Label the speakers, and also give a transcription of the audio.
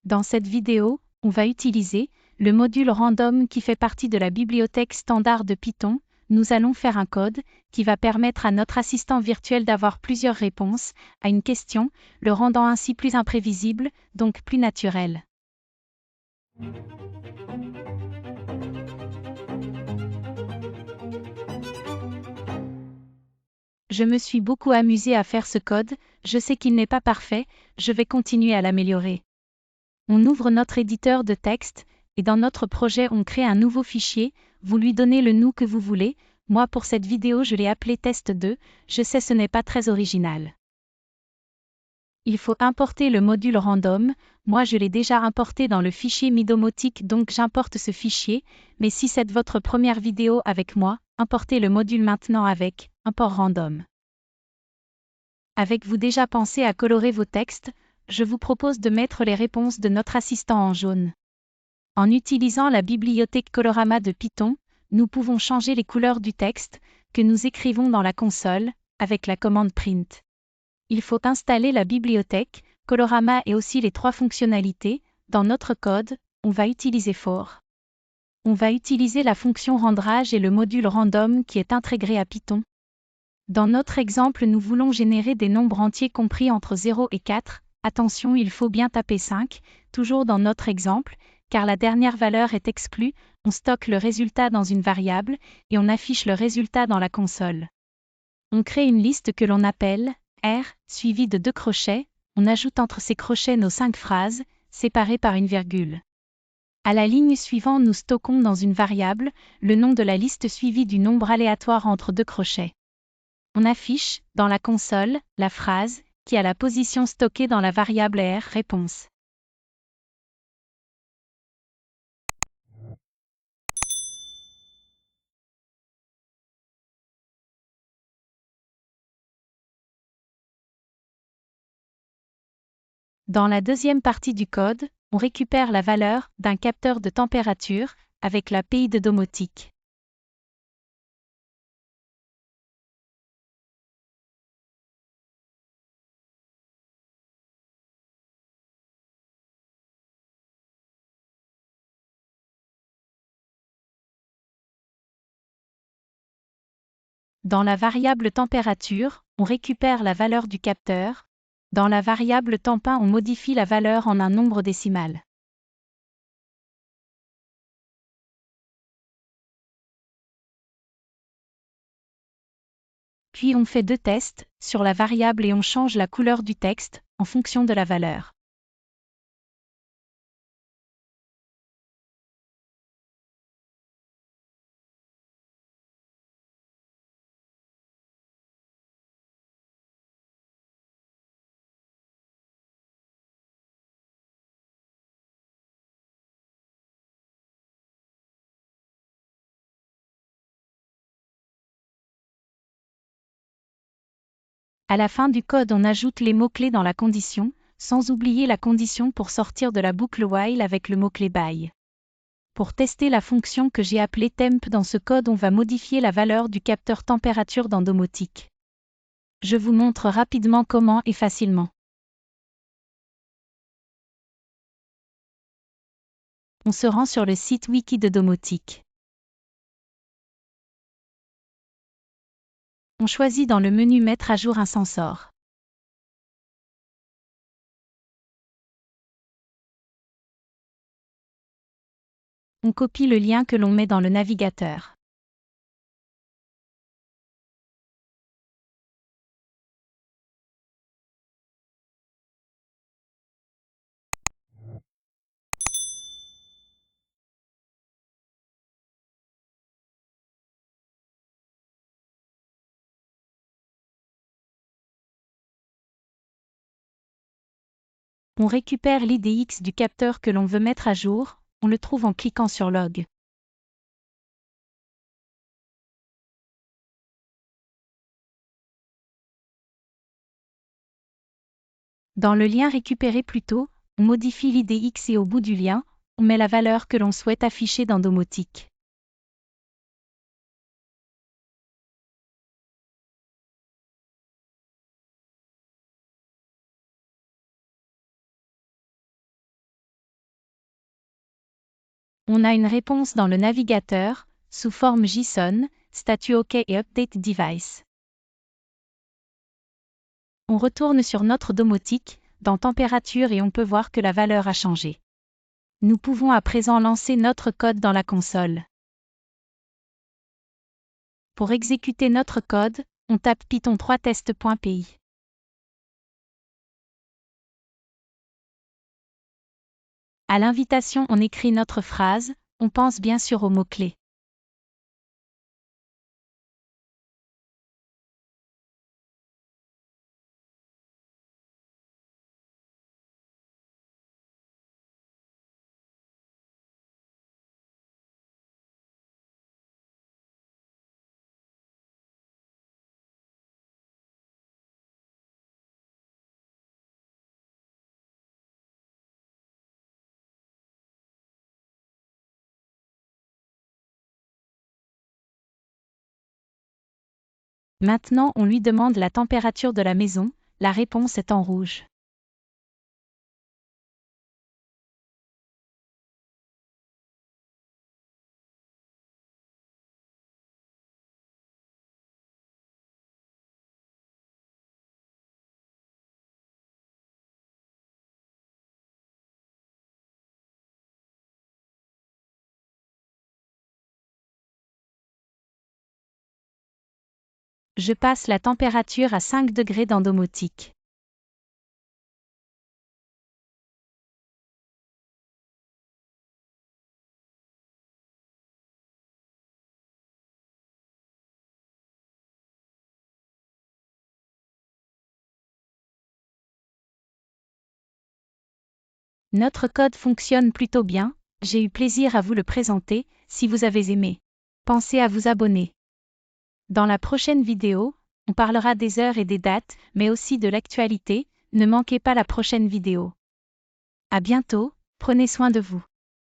Speaker 1: Dans cette vidéo, on va utiliser le module random qui fait partie de la bibliothèque standard de Python. Nous allons faire un code qui va permettre à notre assistant virtuel d'avoir plusieurs réponses à une question, le rendant ainsi plus imprévisible, donc plus naturel. Je me suis beaucoup amusé à faire ce code, je sais qu'il n'est pas parfait, je vais continuer à l'améliorer. On ouvre notre éditeur de texte, et dans notre projet on crée un nouveau fichier, vous lui donnez le nom que vous voulez, moi pour cette vidéo je l'ai appelé test2, je sais ce n'est pas très original. Il faut importer le module random, moi je l'ai déjà importé dans le fichier midomotique donc j'importe ce fichier, mais si c'est votre première vidéo avec moi, importez le module maintenant avec import random. Avec vous déjà pensé à colorer vos textes, je vous propose de mettre les réponses de notre assistant en jaune. En utilisant la bibliothèque Colorama de Python, nous pouvons changer les couleurs du texte que nous écrivons dans la console avec la commande print. Il faut installer la bibliothèque Colorama et aussi les trois fonctionnalités. Dans notre code, on va utiliser for. On va utiliser la fonction rendrage et le module random qui est intégré à Python. Dans notre exemple, nous voulons générer des nombres entiers compris entre 0 et 4. Attention, il faut bien taper 5, toujours dans notre exemple, car la dernière valeur est exclue, on stocke le résultat dans une variable, et on affiche le résultat dans la console. On crée une liste que l'on appelle R, suivie de 2 crochets, on ajoute entre ces crochets nos 5 phrases, séparées par une virgule. À la ligne suivante, nous stockons dans une variable, le nom de la liste suivi du nombre aléatoire entre 2 crochets. On affiche, dans la console, la phrase, qui a la position stockée dans la variable R réponse. Dans la deuxième partie du code, on récupère la valeur d'un capteur de température avec l'API de domotique. Dans la variable température, on récupère la valeur du capteur. Dans la variable tempin, on modifie la valeur en un nombre décimal. Puis on fait 2 tests sur la variable et on change la couleur du texte en fonction de la valeur. À la fin du code, on ajoute les mots-clés dans la condition, sans oublier la condition pour sortir de la boucle while avec le mot-clé by. Pour tester la fonction que j'ai appelée temp dans ce code, on va modifier la valeur du capteur température dans domotique. Je vous montre rapidement comment et facilement. On se rend sur le site wiki de domotique. On choisit dans le menu Mettre à jour un sensor. On copie le lien que l'on met dans le navigateur. On récupère l'IDX du capteur que l'on veut mettre à jour, on le trouve en cliquant sur Log. Dans le lien récupéré plus tôt, on modifie l'IDX et au bout du lien, on met la valeur que l'on souhaite afficher dans domotique. On a une réponse dans le navigateur, sous forme JSON, statut OK et Update Device. On retourne sur notre domotique, dans Température et on peut voir que la valeur a changé. Nous pouvons à présent lancer notre code dans la console. Pour exécuter notre code, on tape Python 3 test.py. À l'invitation, on écrit notre phrase, on pense bien sûr aux mots-clés. Maintenant, on lui demande la température de la maison, la réponse est en rouge. Je passe la température à 5 degrés dans domotique. Notre code fonctionne plutôt bien, j'ai eu plaisir à vous le présenter, si vous avez aimé. Pensez à vous abonner. Dans la prochaine vidéo, on parlera des heures et des dates, mais aussi de l'actualité, ne manquez pas la prochaine vidéo. À bientôt, prenez soin de vous.